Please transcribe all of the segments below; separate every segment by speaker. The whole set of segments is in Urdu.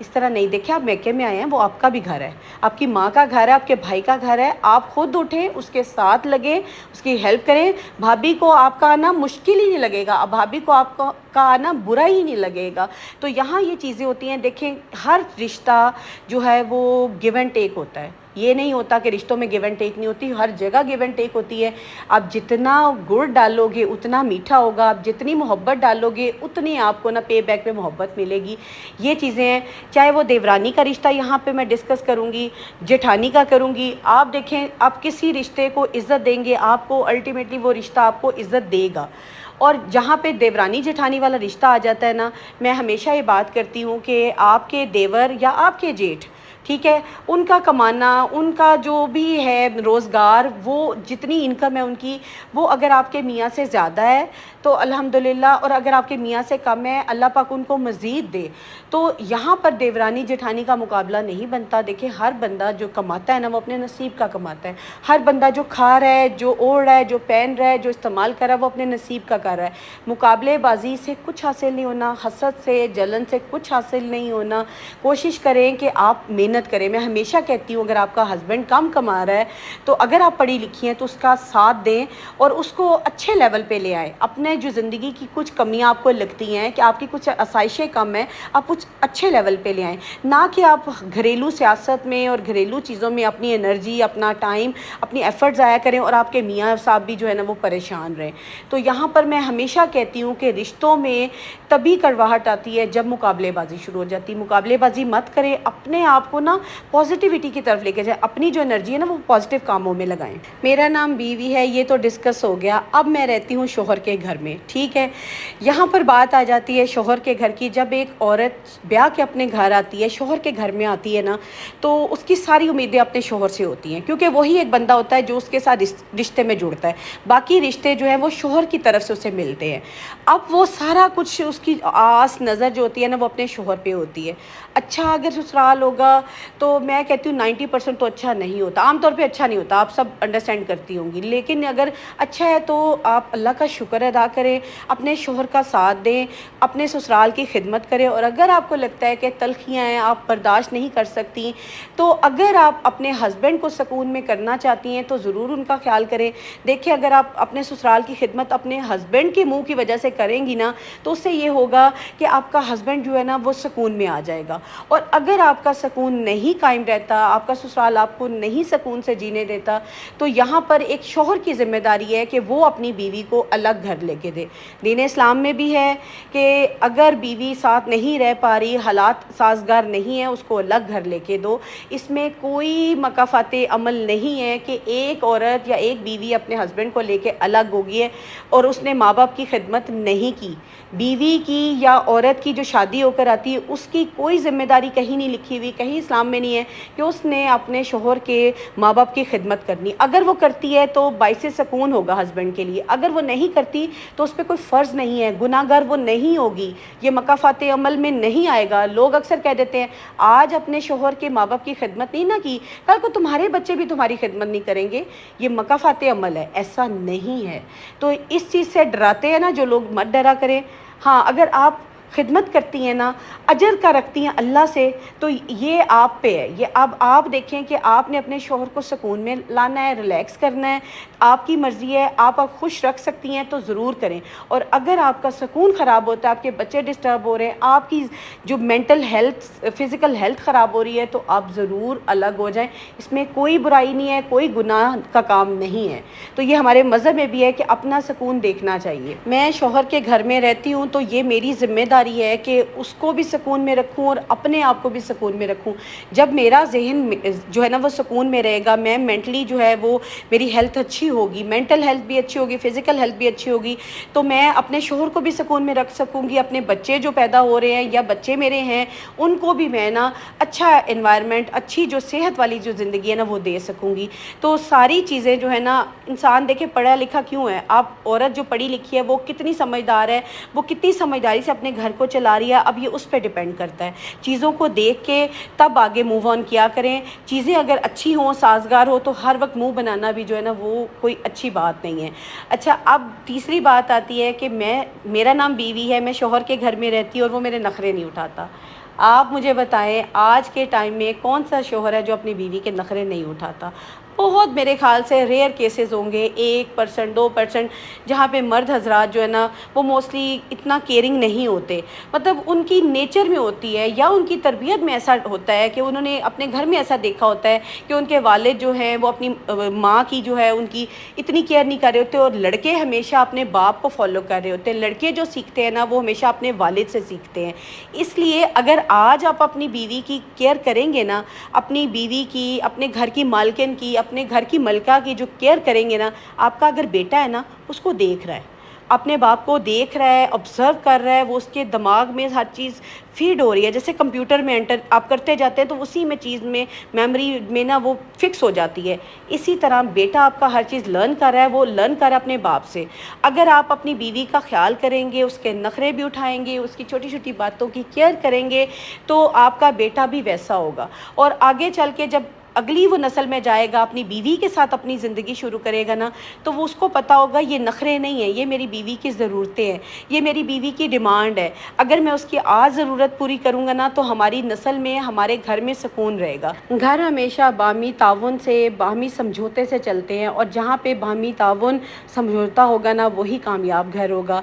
Speaker 1: اس طرح نہیں. دیکھیں آپ میکے میں آئے ہیں، وہ آپ کا بھی گھر ہے، آپ کی ماں کا گھر ہے، آپ کے بھائی کا گھر ہے. آپ خود اٹھیں، اس کے ساتھ لگیں، اس کی ہیلپ کریں. بھابھی کو آپ کا آنا مشکل ہی نہیں لگے گا، بھابھی کو آپ کا آنا برا ہی نہیں لگے گا. تو یہاں یہ چیزیں ہوتی ہیں. دیکھیں ہر رشتہ جو ہے وہ گیو اینڈ ٹیک ہوتا ہے. یہ نہیں ہوتا کہ رشتوں میں گیو اینڈ ٹیک نہیں ہوتی، ہر جگہ گیو اینڈ ٹیک ہوتی ہے. آپ جتنا گڑ ڈالو گے اتنا میٹھا ہوگا، آپ جتنی محبت ڈالو گے اتنی آپ کو نا پے بیک پہ محبت ملے گی. یہ چیزیں ہیں. چاہے وہ دیورانی کا رشتہ یہاں پہ میں ڈسکس کروں گی، جیٹھانی کا کروں گی. آپ دیکھیں آپ کسی رشتے کو عزت دیں گے، آپ کو الٹیمیٹلی وہ رشتہ آپ کو عزت دے گا. اور جہاں پہ دیورانی جیٹھانی والا رشتہ آ جاتا ہے نا، میں ہمیشہ یہ بات کرتی ہوں کہ آپ کے دیور یا آپ کے جیٹھ، ٹھیک ہے، ان کا کمانا، ان کا جو بھی ہے روزگار، وہ جتنی انکم ہے ان کی، وہ اگر آپ کے میاں سے زیادہ ہے تو الحمدللہ، اور اگر آپ کے میاں سے کم ہے اللہ پاک ان کو مزید دے. تو یہاں پر دیورانی جیٹھانی کا مقابلہ نہیں بنتا. دیکھیں ہر بندہ جو کماتا ہے نا وہ اپنے نصیب کا کماتا ہے. ہر بندہ جو کھا رہا ہے، جو اوڑھ رہا ہے، جو پہن رہا ہے، جو استعمال کر رہا ہے، وہ اپنے نصیب کا کر رہا ہے. مقابلے بازی سے کچھ حاصل نہیں ہونا، حسد سے، جلن سے کچھ حاصل نہیں ہونا. کوشش کریں کہ آپ محنت کریں. میں ہمیشہ کہتی ہوں اگر آپ کا ہسبینڈ کم کما رہا ہے تو اگر آپ پڑھی لکھی ہیں تو اس کا ساتھ دیں اور اس کو اچھے لیول پہ لے آئیں. اپنے جو زندگی کی کچھ کمیاں آپ کو لگتی ہیں کہ آپ کی کچھ آسائشیں کم ہیں، آپ کچھ اچھے لیول پہ لے آئیں. نہ کہ آپ گھریلو سیاست میں اور گھریلو چیزوں میں اپنی انرجی، اپنا ٹائم، اپنی ایفرٹ ضائع کریں اور آپ کے میاں صاحب بھی جو ہے نا وہ پریشان رہیں. تو یہاں پر میں ہمیشہ کہتی ہوں کہ رشتوں میں تبھی کڑواہٹ آتی ہے جب مقابلے بازی شروع ہو جاتی. مقابلے بازی مت کریں، اپنے آپ کو نا پازیٹیوٹی کی طرف لے کے جائیں. اپنی جو انرجی ہے نا وہ پازیٹیو کاموں میں لگائیں. میرا نام بیوی ہے، یہ تو ڈسکس ہو گیا. اب میں رہتی ہوں شوہر کے گھر میں، ٹھیک ہے. یہاں پر بات آ جاتی ہے شوہر کے گھر کی. جب ایک عورت بیاہ کے اپنے گھر آتی ہے، شوہر کے گھر میں آتی ہے نا، تو اس کی ساری امیدیں اپنے شوہر سے ہوتی ہیں، کیونکہ وہی ایک بندہ ہوتا ہے جو اس کے ساتھ رشتے میں جڑتا ہے. باقی رشتے جو ہیں وہ شوہر کی طرف سے اسے ملتے ہیں. اب وہ سارا کچھ اس کی آس نظر جو ہوتی ہے نا وہ اپنے شوہر پہ ہوتی ہے. اچھا اگر سسرال ہوگا تو میں کہتی ہوں 90% تو اچھا نہیں ہوتا، عام طور پہ اچھا نہیں ہوتا، آپ سب انڈرسٹینڈ کرتی ہوں گی. لیکن اگر اچھا ہے تو آپ اللہ کا شکر ادا کریں، اپنے شوہر کا ساتھ دیں، اپنے سسرال کی خدمت کریں. اور اگر آپ کو لگتا ہے کہ تلخیاں ہیں، آپ برداشت نہیں کر سکتی، تو اگر آپ اپنے ہسبینڈ کو سکون میں کرنا چاہتی ہیں تو ضرور ان کا خیال کریں. دیکھیں اگر آپ اپنے سسرال کی خدمت اپنے ہسبینڈ کے منہ کی وجہ سے کریں گی نا تو اس سے یہ ہوگا کہ آپ کا ہسبینڈ جو ہے نا وہ سکون میں آ جائے گا. اور اگر آپ کا سکون نہیں قائم رہتا، آپ کا سسرال آپ کو نہیں سکون سے جینے دیتا، تو یہاں پر ایک شوہر کی ذمہ داری ہے کہ وہ اپنی بیوی کو الگ گھر لے کے دے. دین اسلام میں بھی ہے کہ اگر بیوی ساتھ نہیں رہ پا رہی، حالات سازگار نہیں ہیں، اس کو الگ گھر لے کے دو. اس میں کوئی مکافات عمل نہیں ہے کہ ایک عورت یا ایک بیوی اپنے ہسبینڈ کو لے کے الگ ہوگی ہے اور اس نے ماں باپ کی خدمت نہیں کی. بیوی کی یا عورت کی جو شادی ہو کر آتی ہے اس کی کوئی ذمہ داری کہیں نہیں لکھی ہوئی، کہیں اسلام میں نہیں ہے کہ اس نے اپنے شوہر کے ماں باپ کی خدمت کرنی. اگر وہ کرتی ہے تو باعث سکون ہوگا ہسبینڈ کے لیے، اگر وہ نہیں کرتی تو اس پہ کوئی فرض نہیں ہے، گناہ گار وہ نہیں ہوگی، یہ مکافات عمل میں نہیں آئے گا. لوگ اکثر کہہ دیتے ہیں آج اپنے شوہر کے ماں باپ کی خدمت نہیں نہ کی، کل کو تمہارے بچے بھی تمہاری خدمت نہیں کریں گے، یہ مکافات عمل ہے. ایسا نہیں ہے. تو اس چیز سے ڈراتے ہیں نا جو لوگ، مت ڈرا کریں. ہاں اگر آپ خدمت کرتی ہیں نا، اجر کا رکھتی ہیں اللہ سے، تو یہ آپ پہ ہے. یہ اب آپ دیکھیں کہ آپ نے اپنے شوہر کو سکون میں لانا ہے، ریلیکس کرنا ہے، آپ کی مرضی ہے. آپ خوش رکھ سکتی ہیں تو ضرور کریں. اور اگر آپ کا سکون خراب ہوتا ہے، آپ کے بچے ڈسٹرب ہو رہے ہیں، آپ کی جو مینٹل ہیلتھ، فزیکل ہیلتھ خراب ہو رہی ہے، تو آپ ضرور الگ ہو جائیں. اس میں کوئی برائی نہیں ہے، کوئی گناہ کا کام نہیں ہے. تو یہ ہمارے مذہب میں بھی ہے کہ اپنا سکون دیکھنا چاہیے. میں شوہر کے گھر میں رہتی ہوں تو یہ میری ذمہ داری ہے کہ اس کو بھی سکون میں رکھوں اور اپنے آپ کو بھی سکون میں رکھوں. جب میرا ذہن جو ہے نا وہ سکون میں رہے گا، میں مینٹلی جو ہے وہ میری ہیلتھ اچھی ہوگی، مینٹل ہیلتھ بھی اچھی ہوگی، فزیکل ہیلتھ بھی اچھی ہوگی، تو میں اپنے شوہر کو بھی سکون میں رکھ سکوں گی. اپنے بچے جو پیدا ہو رہے ہیں یا بچے میرے ہیں ان کو بھی میں نا اچھا انوائرمنٹ، اچھی جو صحت والی جو زندگی ہے نا وہ دے سکوں گی. تو ساری چیزیں جو ہے نا، انسان دیکھے پڑھا لکھا کیوں ہے، آپ عورت جو پڑھی لکھی ہے وہ کتنی سمجھدار ہے، وہ کتنی سمجھداری سے اپنے گھر کو چلا رہی ہے، اب یہ اس پہ ڈیپینڈ کرتا ہے. چیزوں کو دیکھ کے تب آگے موو آن کیا کریں. چیزیں اگر اچھی ہوں، سازگار ہو، تو ہر وقت منہ بنانا بھی جو ہے نا وہ کوئی اچھی بات نہیں ہے. اچھا اب تیسری بات آتی ہے کہ میرا نام بیوی ہے، میں شوہر کے گھر میں رہتی ہوں اور وہ میرے نخرے نہیں اٹھاتا. آپ مجھے بتائیں آج کے ٹائم میں کون سا شوہر ہے جو اپنی بیوی کے نخرے نہیں اٹھاتا؟ بہت میرے خیال سے ریئر کیسز ہوں گے، 1% 2%، جہاں پہ مرد حضرات جو ہے نا وہ موسٹلی اتنا کیئرنگ نہیں ہوتے، مطلب ان کی نیچر میں ہوتی ہے یا ان کی تربیت میں ایسا ہوتا ہے کہ انہوں نے اپنے گھر میں ایسا دیکھا ہوتا ہے کہ ان کے والد جو ہیں وہ اپنی ماں کی جو ہے ان کی اتنی کیئر نہیں کر رہے ہوتے، اور لڑکے ہمیشہ اپنے باپ کو فالو کر رہے ہوتے ہیں۔ لڑکے جو سیکھتے ہیں نا وہ ہمیشہ اپنے والد سے سیکھتے ہیں۔ اس لیے اگر آج آپ اپنی بیوی کی کیئر کریں گے نا، اپنی بیوی کی، اپنے گھر کی مالکن کی، اپنے گھر کی ملکہ کی جو کیئر کریں گے نا، آپ کا اگر بیٹا ہے نا اس کو دیکھ رہا ہے، اپنے باپ کو دیکھ رہا ہے، آبزرو کر رہا ہے، وہ اس کے دماغ میں ہر چیز فیڈ ہو رہی ہے، جیسے کمپیوٹر میں انٹر آپ کرتے جاتے ہیں تو اسی میں چیز میں میموری میں نا وہ فکس ہو جاتی ہے۔ اسی طرح بیٹا آپ کا ہر چیز لرن کر رہا ہے، وہ لرن کر رہا ہے اپنے باپ سے۔ اگر آپ اپنی بیوی کا خیال کریں گے، اس کے نخرے بھی اٹھائیں گے، اس کی چھوٹی چھوٹی باتوں کی کیئر کریں گے، تو آپ کا بیٹا بھی ویسا ہوگا، اور آگے چل کے جب اگلی وہ نسل میں جائے گا، اپنی بیوی کے ساتھ اپنی زندگی شروع کرے گا نا، تو وہ اس کو پتہ ہوگا یہ نخرے نہیں ہیں، یہ میری بیوی کی ضرورتیں ہیں، یہ میری بیوی کی ڈیمانڈ ہے۔ اگر میں اس کی آج ضرورت پوری کروں گا نا تو ہماری نسل میں، ہمارے گھر میں سکون رہے گا۔ گھر ہمیشہ باہمی تعاون سے، باہمی سمجھوتے سے چلتے ہیں، اور جہاں پہ باہمی تعاون سمجھوتا ہوگا نا وہی کامیاب گھر ہوگا۔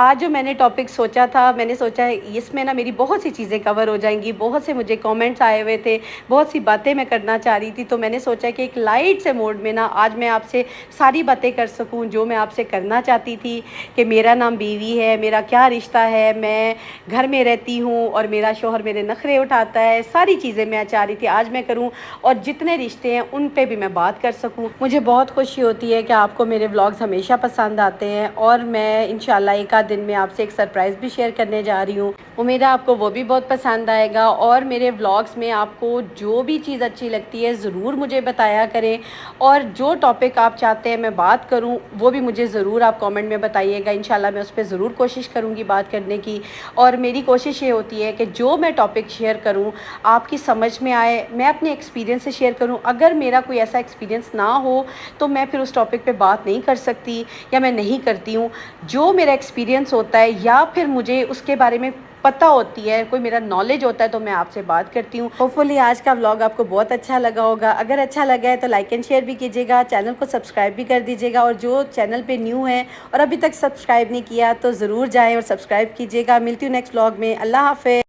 Speaker 1: آج جو میں نے ٹاپک سوچا تھا، میں نے سوچا اس میں نا میری بہت سی چیزیں کور ہو جائیں گی، بہت سے مجھے کامنٹس آئے ہوئے تھے، بہت سی باتیں میں کرنا چاہ رہی تھی، تو میں نے سوچا کہ ایک لائٹ سے موڈ میں نا آج میں آپ سے ساری باتیں کر سکوں جو میں آپ سے کرنا چاہتی تھی، کہ میرا نام بیوی ہے، میرا کیا رشتہ ہے، میں گھر میں رہتی ہوں اور میرا شوہر میرے نخرے اٹھاتا ہے، ساری چیزیں میں چاہ رہی تھی آج میں کروں، اور جتنے رشتے ہیں ان پہ بھی میں بات کر سکوں۔ مجھے بہت خوشی ہوتی ہے کہ آپ کو میرے ولاگز ہمیشہ پسند آتے ہیں، اور میں انشاءاللہ ایک آدھ دن میں آپ سے ایک سرپرائز بھی شیئر کرنے جا رہی ہوں، امید ہے آپ کو وہ بھی بہت پسند آئے گا۔ اور میرے ولاگز میں آپ کو جو بھی چیز اچھی لگتی ہے ضرور مجھے بتایا کریں، اور جو ٹاپک آپ چاہتے ہیں میں بات کروں وہ بھی مجھے ضرور آپ کامنٹ میں بتائیے گا، انشاءاللہ میں اس پہ ضرور کوشش کروں گی بات کرنے کی۔ اور میری کوشش یہ ہوتی ہے کہ جو میں ٹاپک شیئر کروں آپ کی سمجھ میں آئے، میں اپنے ایکسپیرینس سے شیئر کروں۔ اگر میرا کوئی ایسا ایکسپیرینس نہ ہو تو میں پھر اس ٹاپک پہ بات نہیں کر سکتی، یا میں نہیں کرتی ہوں۔ جو میرا ایکسپیرینس ہوتا ہے یا پھر مجھے اس کے بارے میں پتہ ہوتی ہے، کوئی میرا نالج ہوتا ہے، تو میں آپ سے بات کرتی ہوں۔ ہوپ فلی آج کا ولاگ آپ کو بہت اچھا لگا ہوگا، اگر اچھا لگا ہے تو لائک اینڈ شیئر بھی کیجیے گا، چینل کو سبسکرائب بھی کر دیجیے گا، اور جو چینل پہ نیو ہیں اور ابھی تک سبسکرائب نہیں کیا تو ضرور جائیں اور سبسکرائب کیجیے گا۔ ملتی ہوں نیکسٹ ولاگ میں، اللہ حافظ۔